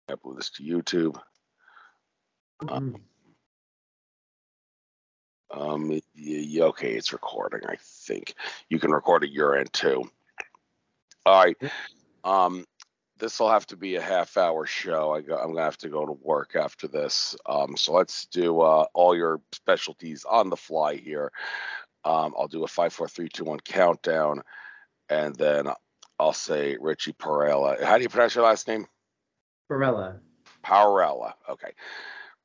upload this to YouTube. Okay, it's recording. I think you can record at your end too. All right. This will have to be a half-hour show. I'm gonna have to go to work after this. So let's do all your specialties on the fly here. I'll do a 5, 4, 3, 2, 1 countdown, and then I'll say Richie Parrella. How do you pronounce your last name? Parrella. Parrella. Okay.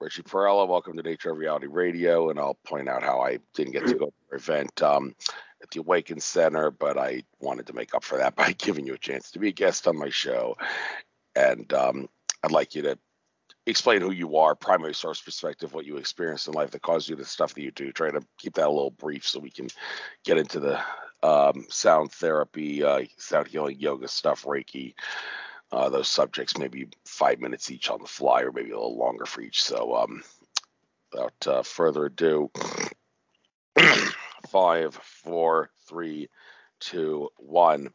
Richie Parrella, welcome to Nature of Reality Radio, and I'll point out how I didn't get to go to your event at the Awaken Center, but I wanted to make up for that by giving you a chance to be a guest on my show. And I'd like you to explain who you are, primary source perspective, what you experienced in life that caused you the stuff that you do. Try to keep that a little brief so we can get into the sound therapy, sound healing, yoga stuff, Reiki, those subjects, maybe 5 minutes each on the fly, or maybe a little longer for each. So without further ado, 5, 4, 3, 2, 1.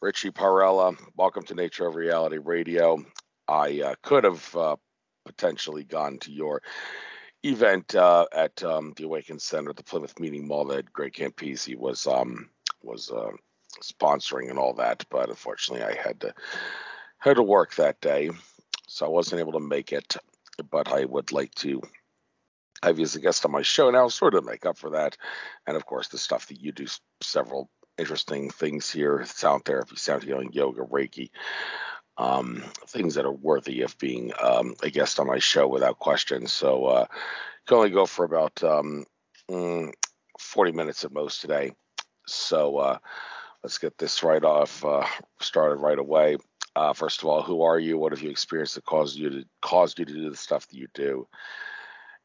Richie Parrella, welcome to Nature of Reality Radio. I could have potentially gone to your event at the Awaken Center, the Plymouth Meeting Mall that Greg Campese was sponsoring and all that, but unfortunately I had to work that day, so I wasn't able to make it. But I would like to have you as a guest on my show now, sort of make up for that, and of course the stuff that you do, several interesting things here: sound therapy, sound healing, yoga, Reiki, things that are worthy of being a guest on my show without question. So can only go for about 40 minutes at most today. So let's get this started right away. First of all, who are you? What have you experienced that caused you to do the stuff that you do?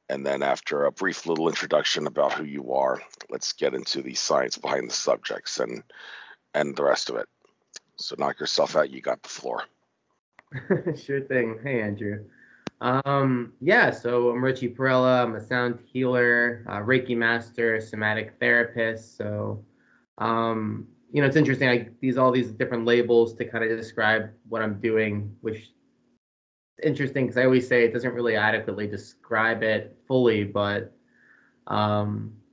And then after a brief little introduction about who you are, let's get into the science behind the subjects and the rest of it. So knock yourself out. You got the floor. Sure thing. Hey, Andrew. Yeah, so I'm Richie Parrella. I'm a sound healer, Reiki master, somatic therapist. So, it's interesting. I use all these different labels to kind of describe what I'm doing, which is interesting because I always say it doesn't really adequately describe it fully, but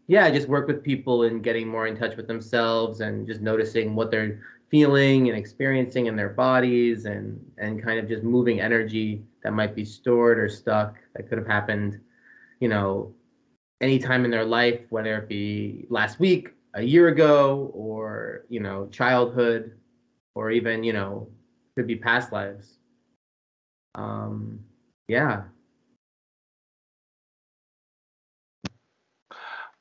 yeah, I just work with people in getting more in touch with themselves and just noticing what they're feeling and experiencing in their bodies, and kind of just moving energy that might be stored or stuck that could have happened, any time in their life, whether it be last week, a year ago, or, childhood, or even, could be past lives. Yeah.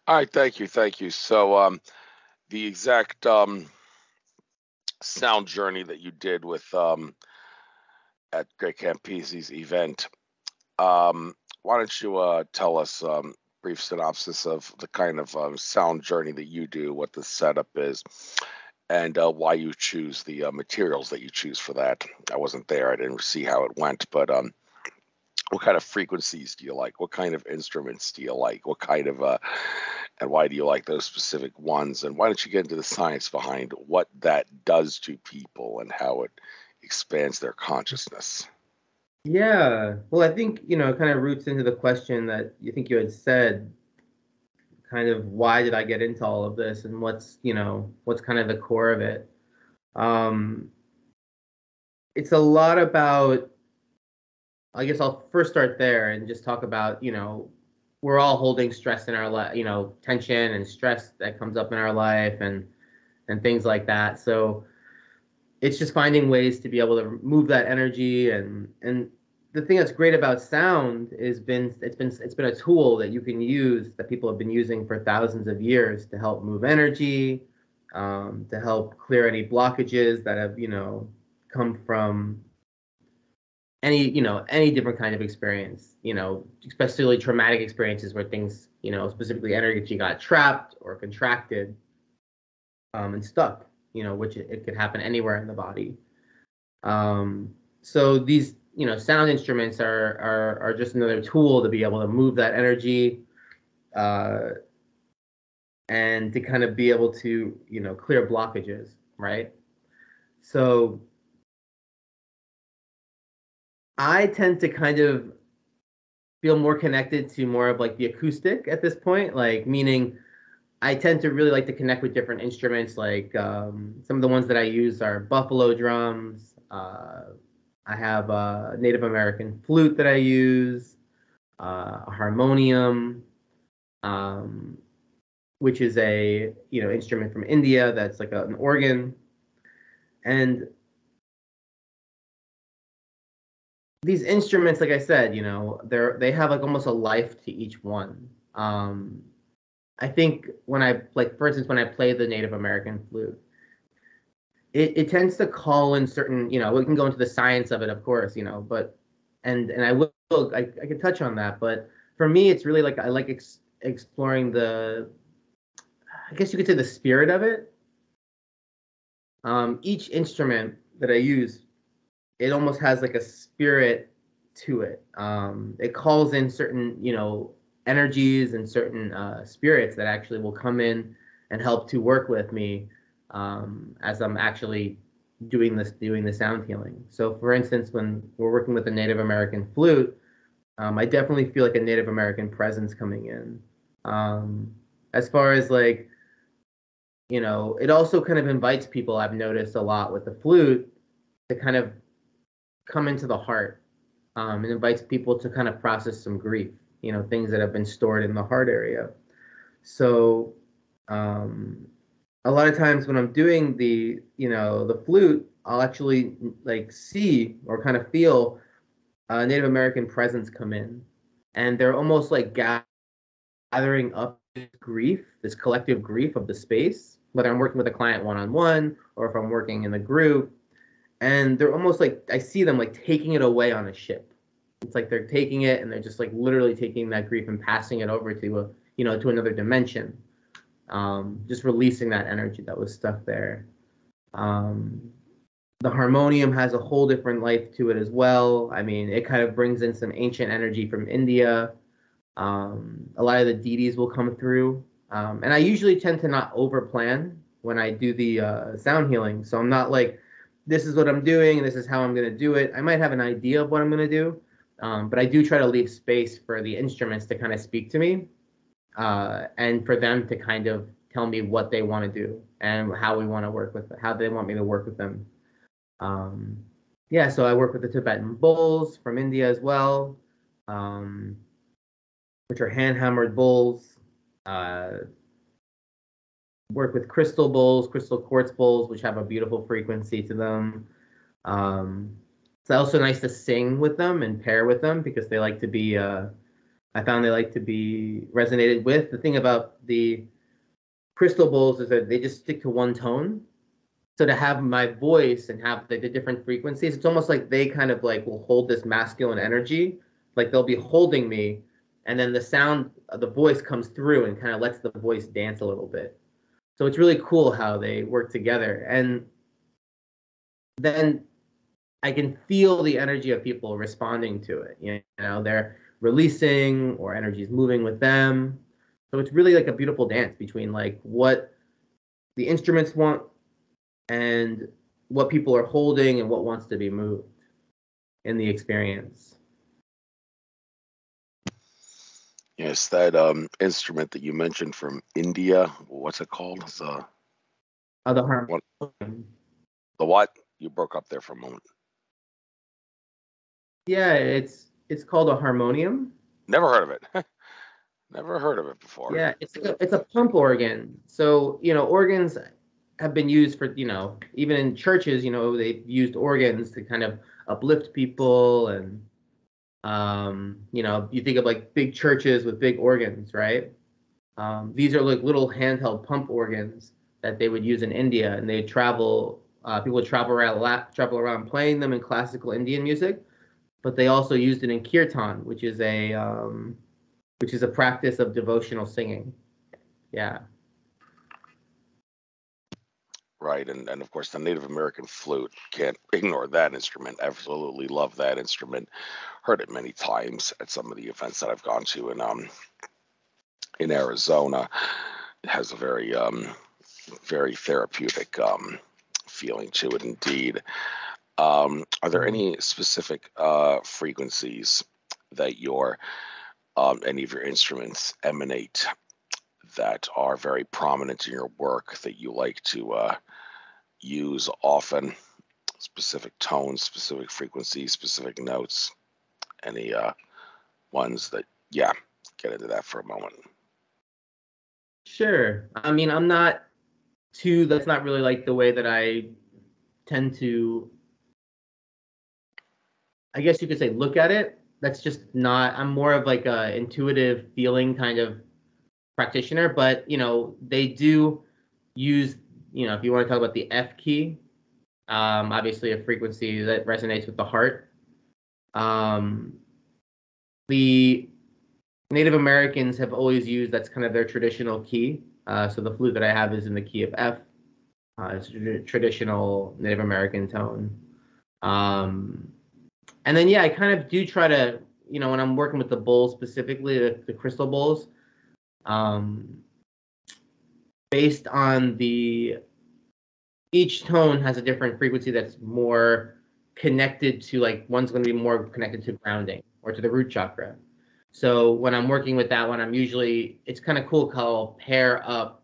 All right, thank you. So the exact sound journey that you did with at Greg Campese's event, why don't you tell us brief synopsis of the kind of sound journey that you do, what the setup is, and why you choose the materials that you choose for that. I wasn't there. I didn't see how it went, but what kind of frequencies do you like? What kind of instruments do you like? What kind of and why do you like those specific ones? And why don't you get into the science behind what that does to people and how it expands their consciousness? Yeah. Well, I think, it kind of roots into the question that you think you had said, kind of why did I get into all of this, and what's kind of the core of it. It's a lot about, I guess I'll first start there and just talk about, we're all holding stress in our life, tension and stress that comes up in our life, and things like that. So it's just finding ways to be able to move that energy, and the thing that's great about sound is it's been a tool that you can use, that people have been using for thousands of years, to help move energy, to help clear any blockages that have come from any different kind of experience, especially traumatic experiences where things, specifically energy got trapped or contracted, and stuck, which it could happen anywhere in the body. So these, sound instruments are just another tool to be able to move that energy, and to kind of be able to, clear blockages, right? So I tend to kind of feel more connected to more of like the acoustic at this point, like meaning I tend to really like to connect with different instruments. Like some of the ones that I use are buffalo drums. I have a Native American flute that I use, a harmonium, um, which is a instrument from India that's like an organ. And these instruments, like I said, they have like almost a life to each one. I think when I like, for instance, when I play the Native American flute, it tends to call in certain, we can go into the science of it, of course, but and I could touch on that, but for me, it's really like I like exploring I guess you could say the spirit of it. Each instrument that I use, it almost has like a spirit to it. It calls in certain, energies and certain spirits that actually will come in and help to work with me as I'm actually doing the sound healing. So, for instance, when we're working with a Native American flute, I definitely feel like a Native American presence coming in. Um, as far as like, it also kind of invites people. I've noticed a lot with the flute to kind of come into the heart. It invites people to kind of process some grief, things that have been stored in the heart area. So, um, a lot of times when I'm doing the flute, I'll actually like see or kind of feel a Native American presence come in, and they're almost like gathering up this grief, this collective grief of the space, whether I'm working with a client one on one or if I'm working in a group. And they're almost like I see them like taking it away on a ship. It's like they're taking it and they're just like literally taking that grief and passing it over to to another dimension. Just releasing that energy that was stuck there. Um, the harmonium has a whole different life to it as well. I mean, it kind of brings in some ancient energy from India. A lot of the deities will come through. And I usually tend to not over plan when I do the sound healing. So I'm not like, this is what I'm doing and this is how I'm going to do it. I might have an idea of what I'm going to do, but I do try to leave space for the instruments to kind of speak to me and for them to kind of tell me what they want to do and how we want to work with it, how they want me to work with them. Um, yeah, so I work with the Tibetan bowls from India as well. Um, which are hand hammered bowls. Uh, work with crystal bowls, crystal quartz bowls, which have a beautiful frequency to them. It's also nice to sing with them and pair with them because they like to be. I found they like to be resonated with. The thing about the crystal bowls is that they just stick to one tone. So to have my voice and have the different frequencies, it's almost like they kind of like will hold this masculine energy, like they'll be holding me, and then the sound, the voice comes through and kind of lets the voice dance a little bit. So it's really cool how they work together, and then I can feel the energy of people responding to it. They're releasing or energy is moving with them. So it's really like a beautiful dance between like what the instruments want and what people are holding and what wants to be moved in the experience. Yes, that instrument that you mentioned from India, what's it called? It's, The what, harmonium. the what? You broke up there for a moment. Yeah, it's called a harmonium. Never heard of it. Never heard of it before. Yeah, it's a pump organ. So, organs have been used for, even in churches, they've used organs to kind of uplift people and you think of like big churches with big organs, right? These are like little handheld pump organs that they would use in India, and they travel. People would travel around playing them in classical Indian music, but they also used it in kirtan, which is a practice of devotional singing. Yeah. Right, and of course the Native American flute, can't ignore that instrument. Absolutely love that instrument. Heard it many times at some of the events that I've gone to in Arizona. It has a very very therapeutic feeling to it indeed. Are there any specific frequencies that any of your instruments emanate that are very prominent in your work that you like to use often? Specific tones, specific frequencies, specific notes? Any ones that, yeah, get into that for a moment. Sure. I mean, that's not really like the way that I tend to, I guess you could say, look at it. That's just not, I'm more of like a intuitive feeling kind of practitioner, but they do use, if you want to talk about the F key, obviously a frequency that resonates with the heart. The Native Americans have always used, that's kind of their traditional key. So the flute that I have is in the key of F. It's a traditional Native American tone. And then, yeah, I kind of do try to, when I'm working with the bowls specifically, the crystal bowls, based on each tone has a different frequency that's more connected to, like, one's going to be more connected to grounding or to the root chakra. So when I'm working with that one, it's kind of cool how I'll pair up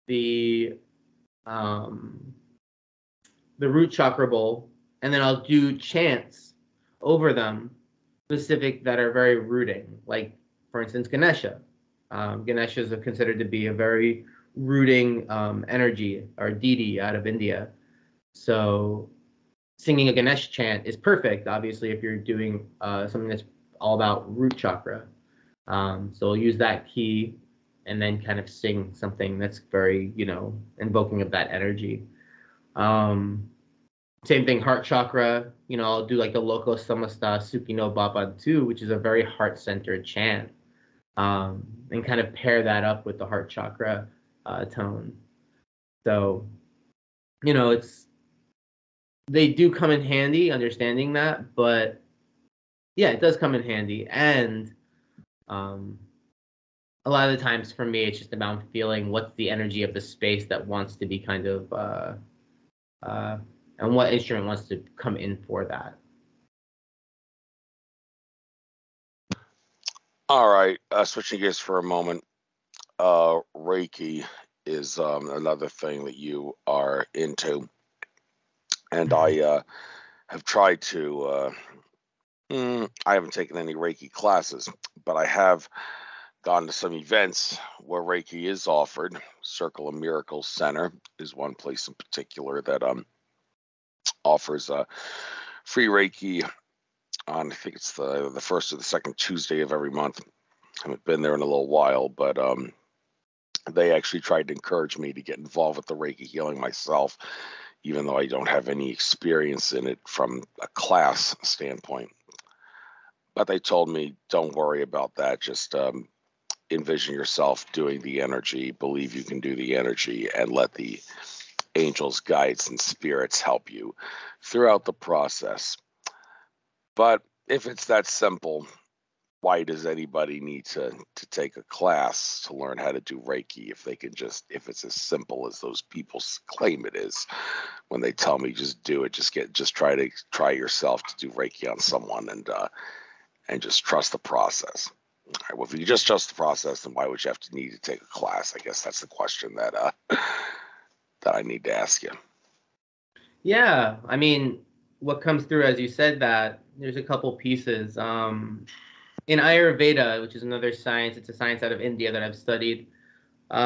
the root chakra bowl, and then I'll do chants over them specific that are very rooting. Like, for instance, Ganesha. Ganesha is considered to be a very rooting energy, or deity out of India. So singing a Ganesh chant is perfect, obviously, if you're doing something that's all about root chakra. So I'll use that key and then kind of sing something that's very, invoking of that energy. Same thing, heart chakra. I'll do like the Loco Samasta Sukino Baba too, which is a very heart-centered chant, and kind of pair that up with the heart chakra tone. So, they do come in handy, understanding that, but yeah, it does come in handy. And a lot of the times for me, it's just about feeling what's the energy of the space that wants to be kind of, and what instrument wants to come in for that. All right, switching gears for a moment. Reiki is another thing that you are into, and I have tried to. I haven't taken any Reiki classes, but I have gone to some events where Reiki is offered. Circle of Miracles Center is one place in particular that offers free Reiki on, I think it's the first or the second Tuesday of every month. I haven't been there in a little while, but they actually tried to encourage me to get involved with the Reiki healing myself, even though I don't have any experience in it from a class standpoint. But they told me, don't worry about that. Just envision yourself doing the energy, believe you can do the energy, and let the angels, guides, and spirits help you throughout the process. But if it's that simple, why does anybody need to take a class to learn how to do Reiki if if it's as simple as those people claim it is when they tell me just do it, just try yourself to do Reiki on someone and just trust the process. All right, well, if you just trust the process, then why would you have to need to take a class? I guess that's the question that that I need to ask you. Yeah, I mean, what comes through as you said that, there's a couple pieces. In Ayurveda, which is another science, it's a science out of India that I've studied. It's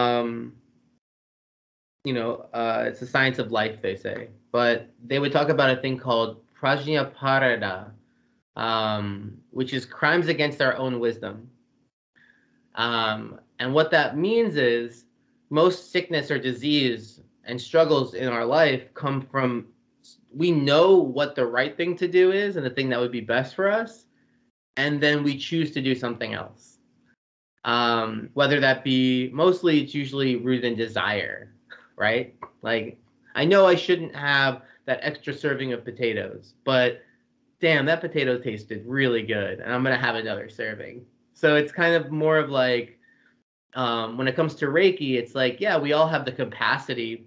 a science of life, they say. But they would talk about a thing called prajnaparada, which is crimes against our own wisdom. And what that means is most sickness or disease and struggles in our life come from, we know what the right thing to do is and the thing that would be best for us, and then we choose to do something else. Whether that be, mostly it's usually rooted in desire, right? Like, I know I shouldn't have that extra serving of potatoes, but damn, that potato tasted really good, and I'm going to have another serving. So it's kind of more of like, when it comes to Reiki, it's like, yeah, we all have the capacity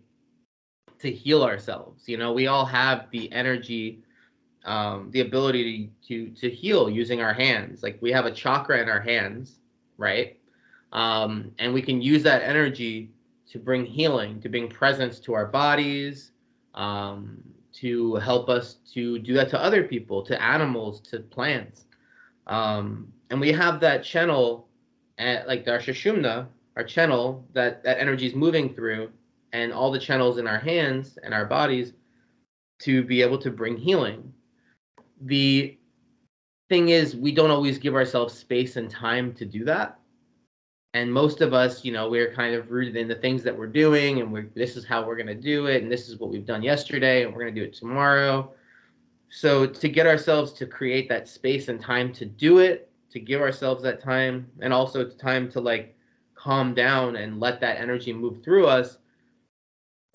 to heal ourselves. You know, we all have the energy, the ability to heal using our hands. Like we have a chakra in our hands, right? And we can use that energy to bring healing, to bring presence to our bodies, to help us to do that to other people, to animals, to plants. And we have that channel at like our Shashumna, our channel that energy is moving through, and all the channels in our hands and our bodies to be able to bring healing. The thing is, we don't always give ourselves space and time to do that. And most of us, you know, we're kind of rooted in the things that we're doing, and this is how we're going to do it, and this is what we've done yesterday, and we're going to do it tomorrow. So to get ourselves to create that space and time to do it, to give ourselves that time, and also time to like calm down and let that energy move through us,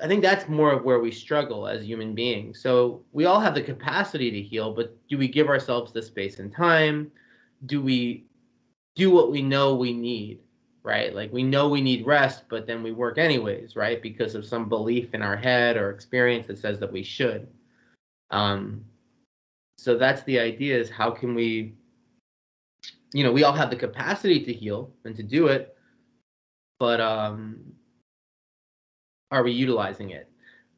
I think that's more of where we struggle as human beings. So we all have the capacity to heal, but do we give ourselves the space and time? Do we do what we know we need, right? Like we know we need rest, but then we work anyways, right? Because of some belief in our head or experience that says that we should. So that's the idea, is how can we, you know, we all have the capacity to heal and to do it, but are we utilizing it?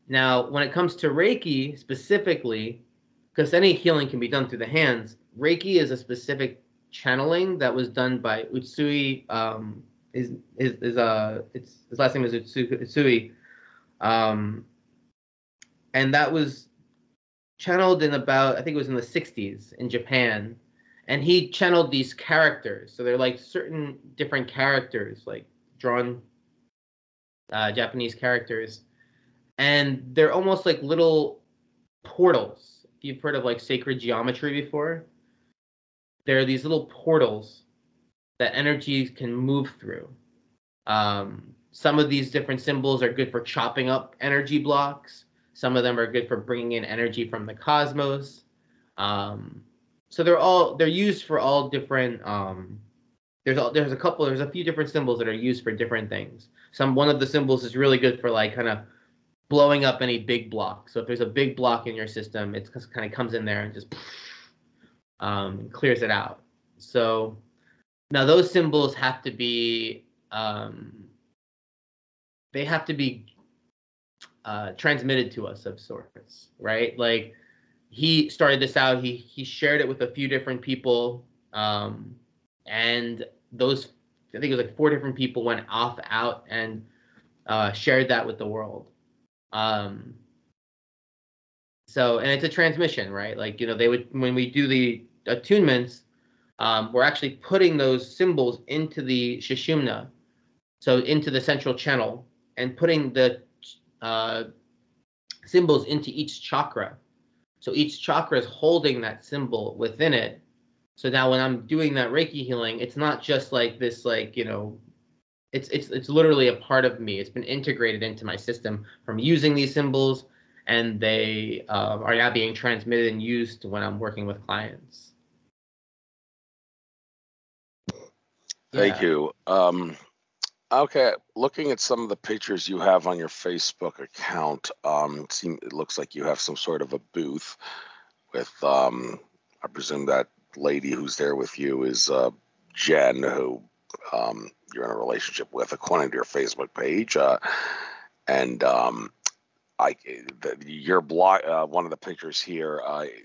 Now, when it comes to Reiki specifically, because any healing can be done through the hands, Reiki is a specific channeling that was done by Utsui. His last name is Utsui, and that was channeled in about, I think it was in the 60s in Japan, and he channeled these characters. So they're like certain different characters, like drawn Japanese characters, and they're almost like little portals. If you've heard of like sacred geometry before, there are these little portals that energy can move through. Some of these different symbols are good for chopping up energy blocks. Some of them are good for bringing in energy from the cosmos. So they're used for all different. There's a few different symbols that are used for different things. One of the symbols is really good for like kind of blowing up any big block. So if there's a big block in your system, it kind of comes in there and just clears it out. So now those symbols have to be transmitted to us of sorts, right? Like he started this out. He shared it with a few different people, and those, I think it was like 4 different people went out and shared that with the world. So, and it's a transmission, right? Like, you know, when we do the attunements, we're actually putting those symbols into the Shishumna, so into the central channel, and putting the symbols into each chakra. So each chakra is holding that symbol within it. So now when I'm doing that Reiki healing, it's not just like this, like, you know, it's literally a part of me. It's been integrated into my system from using these symbols, and they are now being transmitted and used when I'm working with clients. Thank you. Okay, looking at some of the pictures you have on your Facebook account, it looks like you have some sort of a booth with, I presume that lady who's there with you is Jen, who you're in a relationship with, according to your Facebook page. And you're one of the pictures here,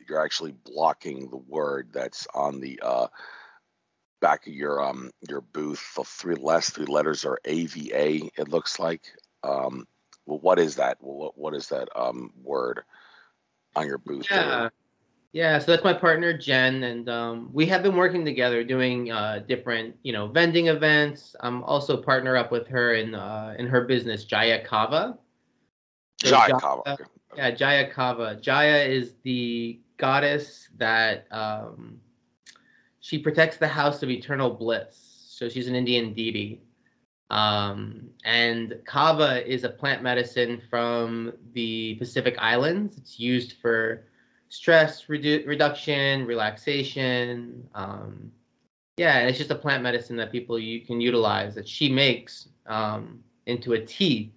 you're actually blocking the word that's on the back of your booth. The last 3 letters are AVA, it looks like. Well, what is that? What is that word on your booth there? Yeah, so that's my partner Jen, and we have been working together doing different, you know, vending events. I'm also partner up with her in her business Jaya Kava. So Jaya Kava. Okay. Yeah, Jaya Kava. Jaya is the goddess that she protects the house of eternal bliss. So she's an Indian deity. And kava is a plant medicine from the Pacific Islands. It's used for stress reduction, relaxation. Yeah, and it's just a plant medicine that you can utilize, that she makes into a tea.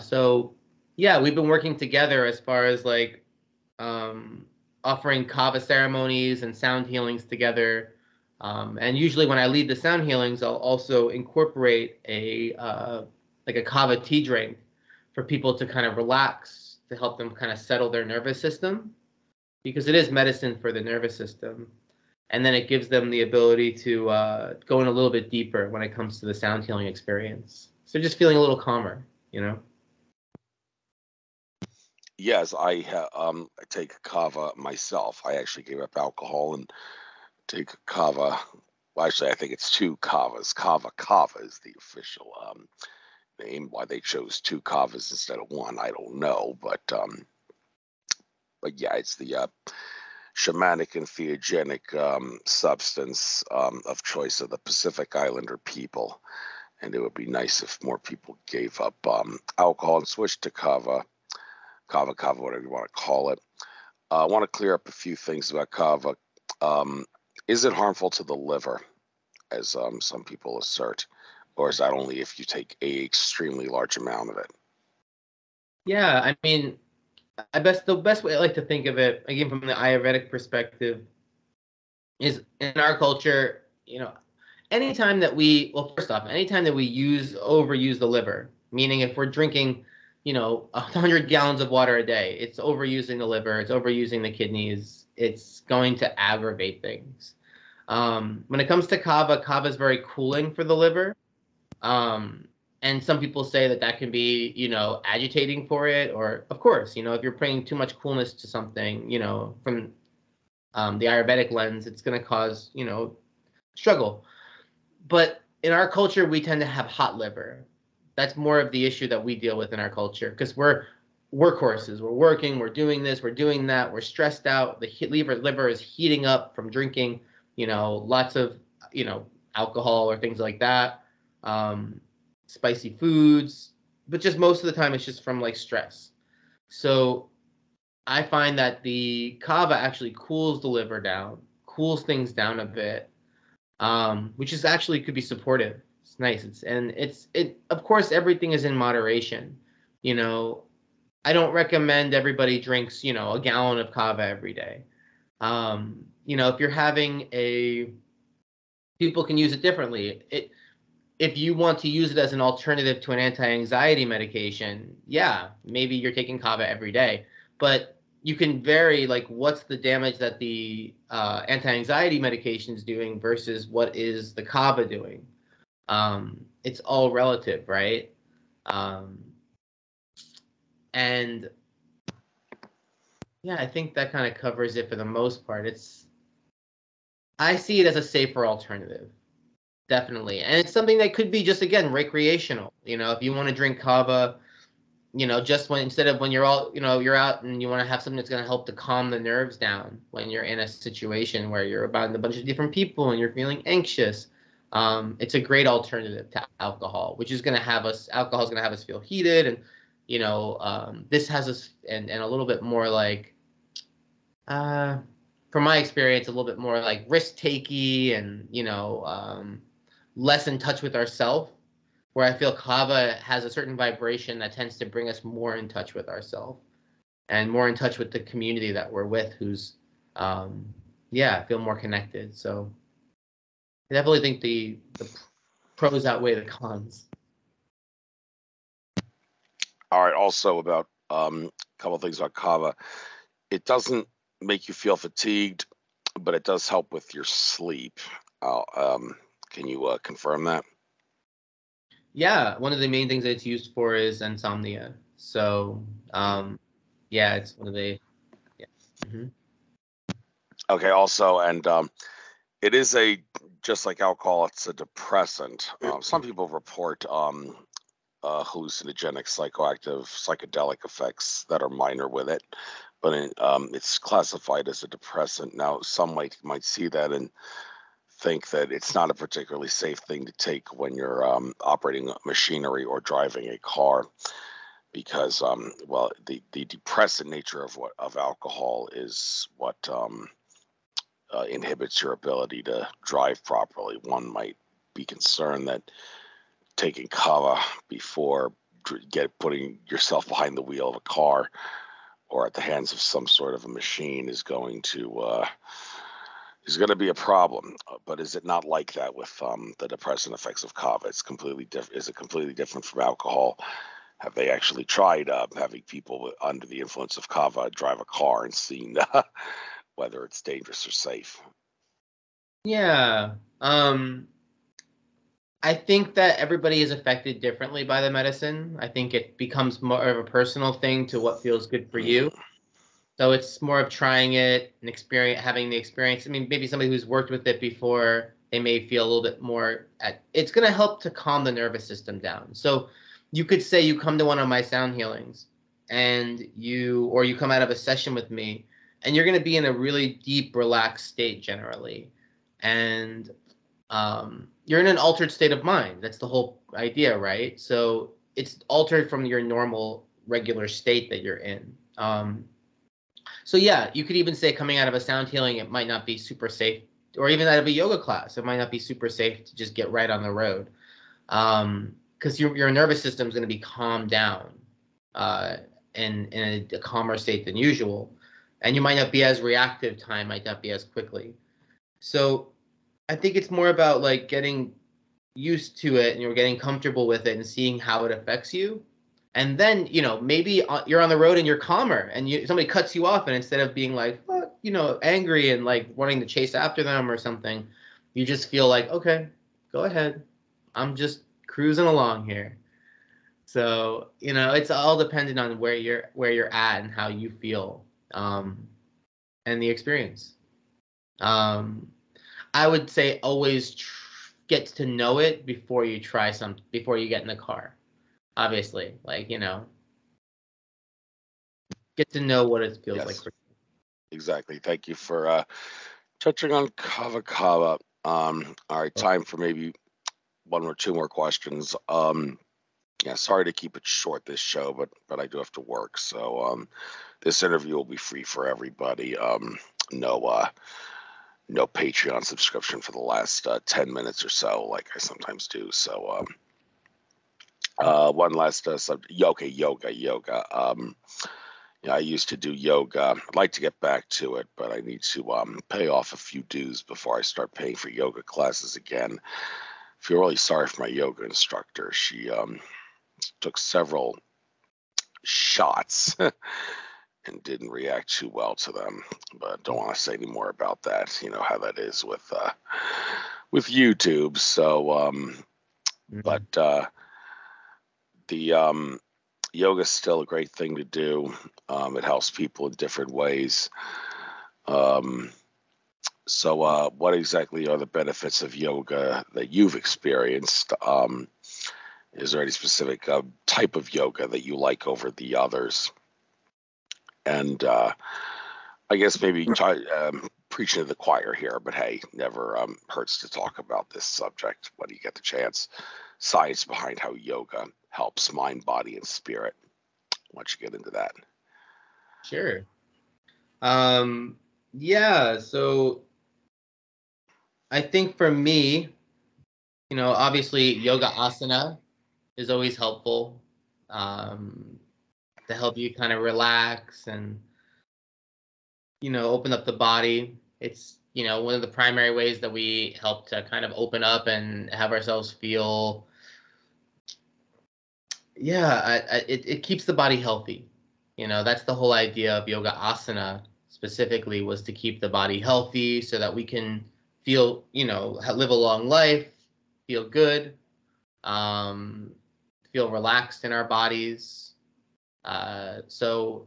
So Yeah, we've been working together as far as like um, offering kava ceremonies and sound healings together. And usually when I lead the sound healings, I'll also incorporate a like a kava tea drink for people to kind of relax, to help them kind of settle their nervous system, because it is medicine for the nervous system. And then it gives them the ability to go in a little bit deeper when it comes to the sound healing experience. So just feeling a little calmer, you know? Yes, I take kava myself. I actually gave up alcohol and take kava. Well, actually, I think it's two kavas. Kava is the official name. Why they chose two kavas instead of one, I don't know. But yeah, it's the shamanic and theogenic substance of choice of the Pacific Islander people. And it would be nice if more people gave up alcohol and switched to kava, whatever you want to call it. I want to clear up a few things about kava. Um, is it harmful to the liver, as some people assert, or is that only if you take a extremely large amount of it? Yeah, I mean, the best way I like to think of it, again from the Ayurvedic perspective, is in our culture, you know, anytime that we, well, first off, anytime that we overuse the liver, meaning if we're drinking, 100 gallons of water a day, it's overusing the liver, it's overusing the kidneys, it's going to aggravate things. When it comes to kava, kava is very cooling for the liver. Um, and some people say that that can be, agitating for it, or of course, if you're bringing too much coolness to something, from the Ayurvedic lens, it's going to cause, struggle. But in our culture, we tend to have hot liver. That's more of the issue that we deal with in our culture because we're workhorses. We're working, we're doing this, we're doing that, we're stressed out. The liver is heating up from drinking, lots of, alcohol or things like that, um, spicy foods. But just most of the time, it's just from like stress. So I find that the kava actually cools the liver down, cools things down a bit, which is actually could be supportive. It's nice. It. Of course, everything is in moderation. You know, I don't recommend everybody drinks a gallon of kava every day. If you're having a, people can use it differently. If you want to use it as an alternative to an anti-anxiety medication, yeah, maybe you're taking kava every day, but you can vary like what's the damage that the anti-anxiety medication is doing versus what is the kava doing. It's all relative, right? Um, and yeah, I think that kind of covers it for the most part. I see it as a safer alternative. Definitely. And it's something that could be just again recreational. If you want to drink kava, just when instead of when you're all, you're out and you want to have something that's going to help to calm the nerves down when you're in a situation where you're about a bunch of different people and you're feeling anxious. It's a great alternative to alcohol, which is going to have us, alcohol is going to have us feel heated. And, this has us and a little bit more like, uh, from my experience, a little bit more like risk takey and, less in touch with ourselves, where I feel kava has a certain vibration that tends to bring us more in touch with ourselves and more in touch with the community that we're with, who's, yeah, feel more connected. So I definitely think the pros outweigh the cons. All right. Also about a couple of things about kava. It doesn't make you feel fatigued, but it does help with your sleep. Can you confirm that? Yeah, one of the main things that it's used for is insomnia. So, yeah, it's one of the, yeah. Mhm. Okay. Also, and it is a just like alcohol. It's a depressant. Some people report hallucinogenic, psychoactive, psychedelic effects that are minor with it, but it's classified as a depressant. Now, some might see that and think that it's not a particularly safe thing to take when you're operating machinery or driving a car, because well, the depressant nature of alcohol is what inhibits your ability to drive properly. One might be concerned that taking kava before putting yourself behind the wheel of a car or at the hands of some sort of a machine is going to be a problem. But is it not like that with the depressant effects of kava? It's completely different. Is it completely different from alcohol? Have they actually tried having people under the influence of kava drive a car and seen whether it's dangerous or safe? Yeah. I think that everybody is affected differently by the medicine. I think it becomes more of a personal thing to what feels good for you. So it's more of trying it and having the experience. I mean, maybe somebody who's worked with it before, they may feel a little bit more it's going to help to calm the nervous system down. So you could say you come to one of my sound healings and you come out of a session with me and you're going to be in a really deep, relaxed state generally. And you're in an altered state of mind. That's the whole idea, right? So it's altered from your normal, regular state that you're in. So yeah, you could even say coming out of a sound healing, it might not be super safe, or even out of a yoga class, it might not be super safe to just get right on the road, because your nervous system is going to be calmed down, in a calmer state than usual, and you might not be as reactive. Time might not be as quickly. So I think it's more about like getting used to it and you're getting comfortable with it and seeing how it affects you. And then, maybe you're on the road and you're calmer and somebody cuts you off, and instead of being like, angry and like wanting to chase after them or something, you just feel like, okay, go ahead. I'm just cruising along here. So, it's all dependent on where you're at and how you feel, and the experience. I would say always get to know it before you before you get in the car. Obviously, like, get to know what it feels like for you. Exactly. Thank you for touching on kava kava. All right, time for maybe one or two more questions. Yeah, sorry to keep it short this show, but I do have to work. So this interview will be free for everybody. No Patreon subscription for the last 10 minutes or so, like I sometimes do. So one last subject. Yoga. I used to do yoga. I'd like to get back to it, but I need to pay off a few dues before I start paying for yoga classes again. I feel really sorry for my yoga instructor. She took several shots and didn't react too well to them, but don't want to say any more about that. You know how that is with YouTube. So, but the yoga is still a great thing to do. It helps people in different ways. So, what exactly are the benefits of yoga that you've experienced? Is there any specific type of yoga that you like over the others? And I guess maybe preaching to the choir here, but hey, never hurts to talk about this subject when you get the chance. Science behind how yoga helps mind, body, and spirit. Why don't you get into that? Sure. Yeah, so I think for me, obviously yoga asana is always helpful, to help you kind of relax and, open up the body. It's, one of the primary ways that we help to kind of open up and have ourselves feel, it keeps the body healthy. That's the whole idea of yoga asana specifically, was to keep the body healthy so that we can feel, live a long life, feel good, um, feel relaxed in our bodies. So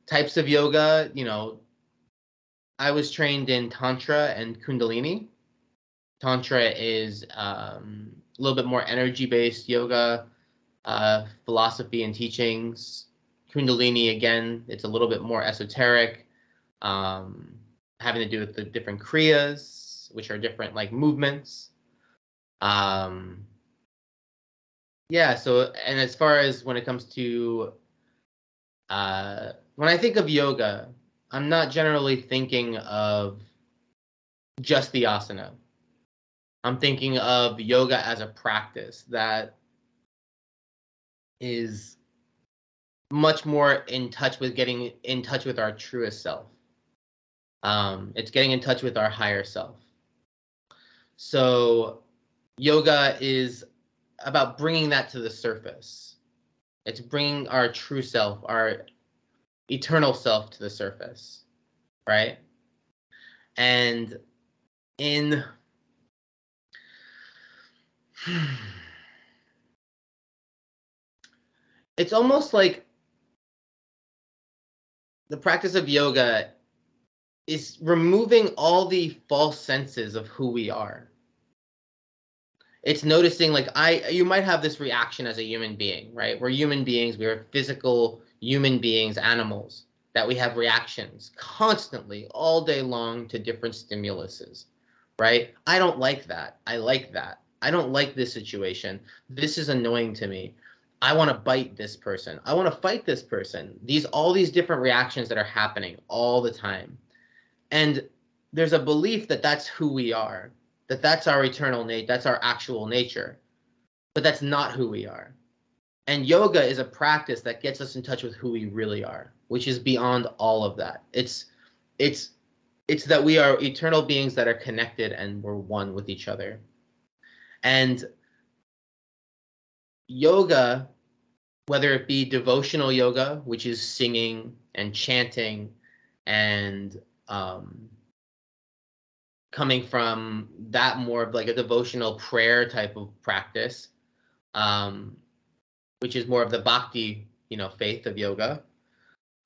types of yoga, I was trained in Tantra and Kundalini. Tantra is a little bit more energy-based yoga, philosophy and teachings. Kundalini, again, it's a little bit more esoteric, having to do with the different kriyas, which are different like movements. So, and as far as when it comes to, when I think of yoga, I'm not generally thinking of just the asana. I'm thinking of yoga as a practice that is much more in touch with getting in touch with our truest self. It's getting in touch with our higher self. So yoga is about bringing that to the surface. It's bringing our true self, our eternal self to the surface, right? And in it's almost like the practice of yoga is removing all the false senses of who we are. It's noticing, like, you might have this reaction as a human being, right? We're human beings, we're physical human beings, animals, that we have reactions constantly all day long to different stimuluses, right? I don't like that. I like that. I don't like this situation. This is annoying to me. I want to bite this person. I want to fight this person. All these different reactions that are happening all the time. And there's a belief that that's who we are, that that's our eternal nature, that's our actual nature. But that's not who we are. And yoga is a practice that gets us in touch with who we really are, which is beyond all of that. It's that we are eternal beings that are connected and we're one with each other. And yoga, whether it be devotional yoga, which is singing and chanting and coming from that more of like a devotional prayer type of practice, which is more of the bhakti, faith of yoga.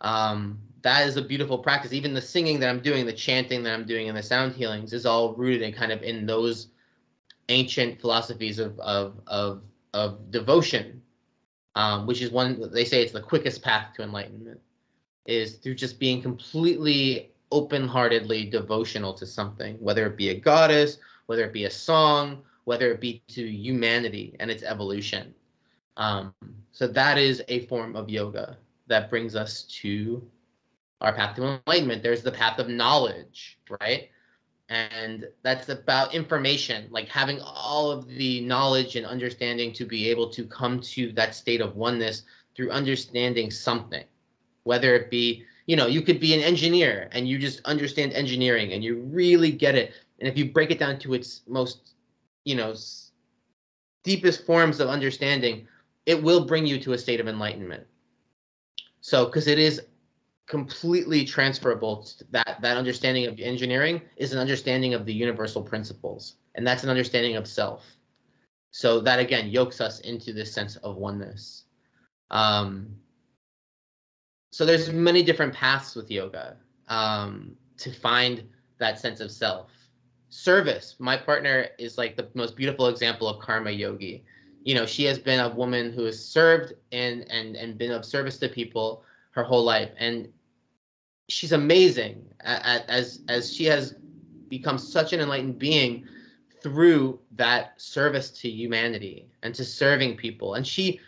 That is a beautiful practice. Even the singing that I'm doing, the chanting that I'm doing, and the sound healings is all rooted in kind of in those ancient philosophies of devotion, which is one they say it's the quickest path to enlightenment, is through just being completely open-heartedly devotional to something, whether it be a goddess, whether it be a song, whether it be to humanity and its evolution. So that is a form of yoga that brings us to our path to enlightenment. There's the path of knowledge, right? And that's about information, like having all of the knowledge and understanding to be able to come to that state of oneness through understanding something, whether it be, you could be an engineer and you just understand engineering and you really get it. And if you break it down to its most, deepest forms of understanding, it will bring you to a state of enlightenment. So, because it is completely transferable, that understanding of engineering is an understanding of the universal principles, and that's an understanding of self. So that again yokes us into this sense of oneness. So there's many different paths with yoga to find that sense of self. Service. My partner is like the most beautiful example of karma yogi. She has been a woman who has served and been of service to people her whole life, and she's amazing as she has become such an enlightened being through that service to humanity and to serving people. And she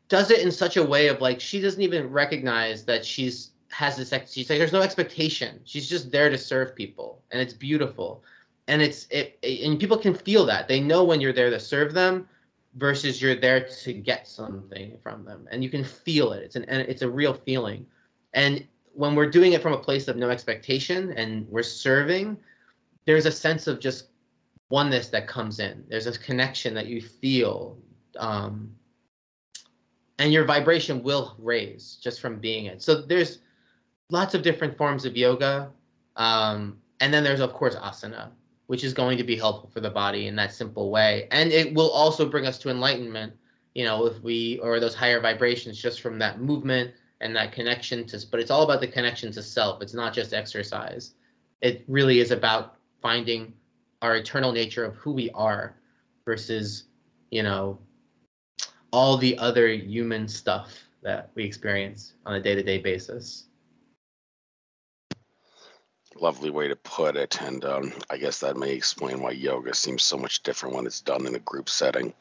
does it in such a way of like, she doesn't even recognize that she's like, there's no expectation. She's just there to serve people, and it's beautiful. And and people can feel that. They know when you're there to serve them versus you're there to get something from them, and you can feel it. It's a real feeling. And when we're doing it from a place of no expectation and we're serving, there's a sense of just oneness that comes in. There's a connection that you feel. And your vibration will raise just from being it. So there's lots of different forms of yoga. And then there's, of course, asana, which is going to be helpful for the body in that simple way. And it will also bring us to enlightenment, or those higher vibrations just from that movement and that connection but it's all about the connection to self. It's not just exercise. It really is about finding our eternal nature of who we are versus, all the other human stuff that we experience on a day-to-day basis. Lovely way to put it. And I guess that may explain why yoga seems so much different when it's done in a group setting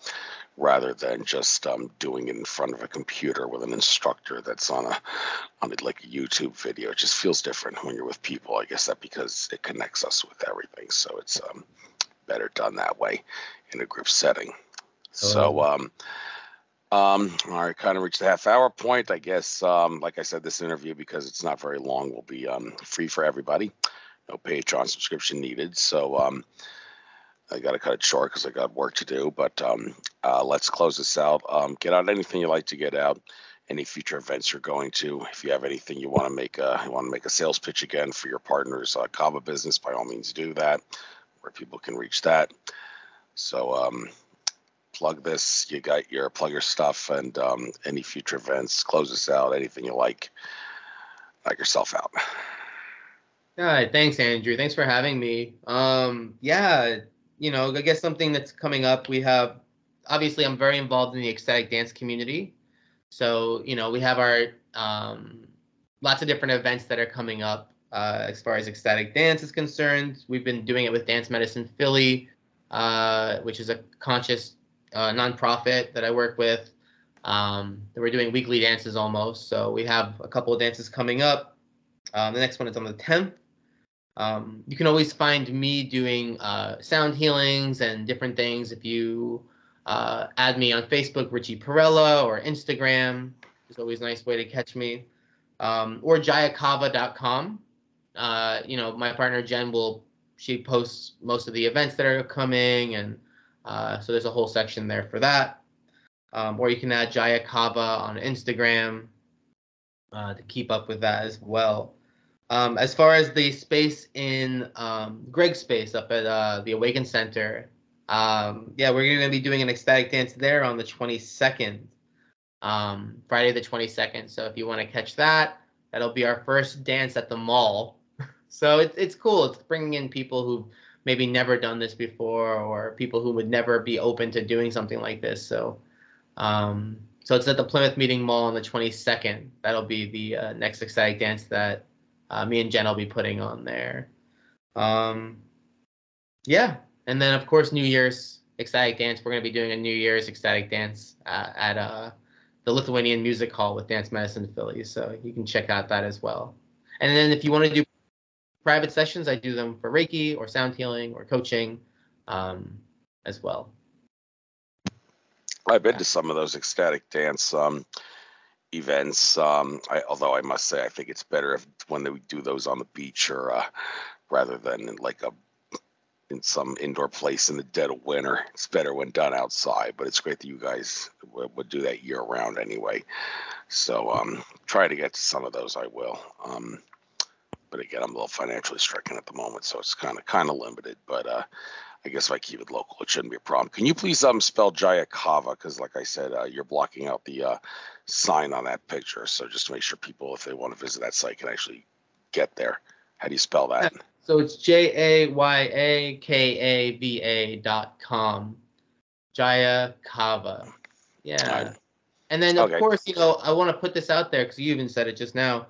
rather than just doing it in front of a computer with an instructor that's on it like a YouTube video. It just feels different when you're with people. I guess that because it connects us with everything. So it's better done that way in a group setting. So All right, kind of reached the half-hour point, I guess. Like I said, this interview, because it's not very long, will be free for everybody. No Patreon subscription needed. So I got to cut it short because I got work to do. But let's close this out. Get out anything you like to get out. Any future events you're going to. If you have anything you want to make, a sales pitch again for your partner's Kava business, by all means do that. Where people can reach that. So plug this. You got your plug your stuff and any future events. Close this out. Anything you like. Knock yourself out. All right, thanks, Andrew. Thanks for having me. Yeah, I guess something that's coming up. We have, obviously, I'm very involved in the ecstatic dance community. So, we have our lots of different events that are coming up as far as ecstatic dance is concerned. We've been doing it with Dance Medicine Philly, which is a conscious nonprofit that I work with. We're doing weekly dances almost. So we have a couple of dances coming up. The next one is on the 10th. You can always find me doing sound healings and different things if you add me on Facebook, Richie Parrella, or Instagram. It's always a nice way to catch me. Or jayakava.com. My partner Jen she posts most of the events that are coming, and so there's a whole section there for that. Or you can add Jayakava on Instagram to keep up with that as well. As far as the space in Greg's space up at the Awaken Center, we're going to be doing an ecstatic dance there on the 22nd, Friday the 22nd. So if you want to catch that, that'll be our first dance at the mall. So it's cool. It's bringing in people who've maybe never done this before, or people who would never be open to doing something like this. So it's at the Plymouth Meeting Mall on the 22nd. That'll be the next ecstatic dance that me and Jen will be putting on there. And then of course New Year's ecstatic dance. We're going to be doing a New Year's ecstatic dance at the Lithuanian Music Hall with Dance Medicine Philly. So you can check out that as well. And then if you want to do private sessions, I do them for Reiki or sound healing or coaching as well. I've been to some of those ecstatic dance events. Although I must say, I think it's better when they do those on the beach or rather than in some indoor place in the dead of winter. It's better when done outside, but it's great that you guys would do that year round anyway. So try to get to some of those. I will. But again, I'm a little financially stricken at the moment, so it's kind of limited. But I guess if I keep it local, it shouldn't be a problem. Can you please spell Jayakava? Because like I said, you're blocking out the sign on that picture. So just to make sure people, if they want to visit that site, can actually get there. How do you spell that? So it's JAYAKAVA.com. Jayakava. Yeah. Right. And then, of course, I want to put this out there because you even said it just now.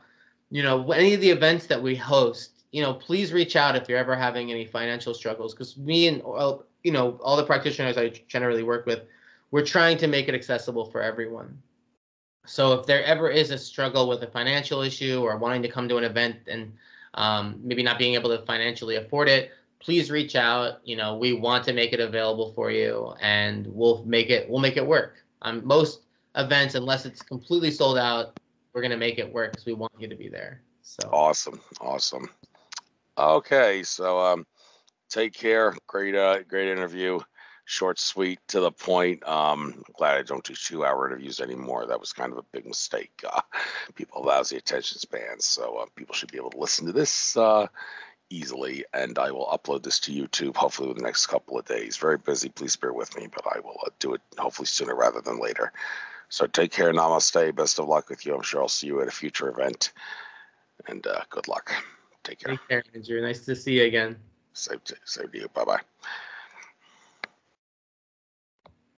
Any of the events that we host, please reach out if you're ever having any financial struggles. Because me and, all the practitioners I generally work with, we're trying to make it accessible for everyone. So if there ever is a struggle with a financial issue or wanting to come to an event and maybe not being able to financially afford it, please reach out. We want to make it available for you, and we'll make it work. Most events, unless it's completely sold out, we're going to make it work because we want you to be there. So awesome. Okay, so take care. Great interview. Short, sweet, to the point. I'm glad I don't do 2-hour interviews anymore. That was kind of a big mistake. People have lousy attention spans, so people should be able to listen to this easily. And I will upload this to YouTube hopefully within the next couple of days. Very busy. Please bear with me, but I will do it hopefully sooner rather than later. So take care. Namaste. Best of luck with you. I'm sure I'll see you at a future event. And good luck. Take care. Take care, Andrew. Nice to see you again. Same to you. Bye-bye.